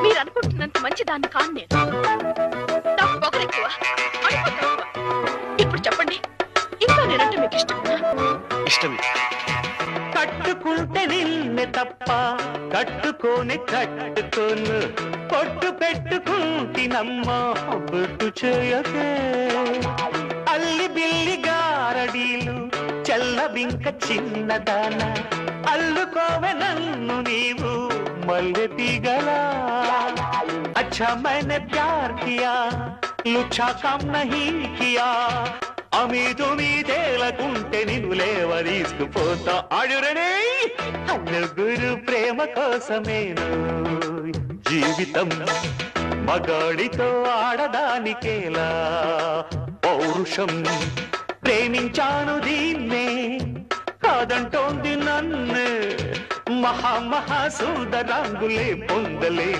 మీరు అనుకుంటున్నంత మంచిదాన్ని కాను నేను. నాకు పొగరెక్కువ, అనుకో తక్కువ. ఇప్పుడు చెప్పండి, ఇంకా నేనంటే మీకు ఇష్టమా? ఇష్టమే. కట్టుకుంటే నిన్నే తప్ప కట్టుకోని కట్టుకోను, పొట్టు పెట్టుకుంటినమ్మా బొట్టు చేయకే. అల్లి బిల్లి గారడీలు చల్లబింక చిన్నదాన, అల్లుకోవె నన్ను నీవు మల్లె తీగలా. अच्छा मैंने प्यार किया, लुच्छा काम नहीं किया. అమీదు మీదేలకుంటే నిన్ను లేవదీసుకుపోతా. ఆడురనే నలుగురు ప్రేమ కోసమేను జీవితం, మగాడితో ఆడదానికేలా పౌరుషం. ప్రేమించాను దీన్నే కాదంటోంది నన్ను, మహా మహా సుందరాంగులే పొందలే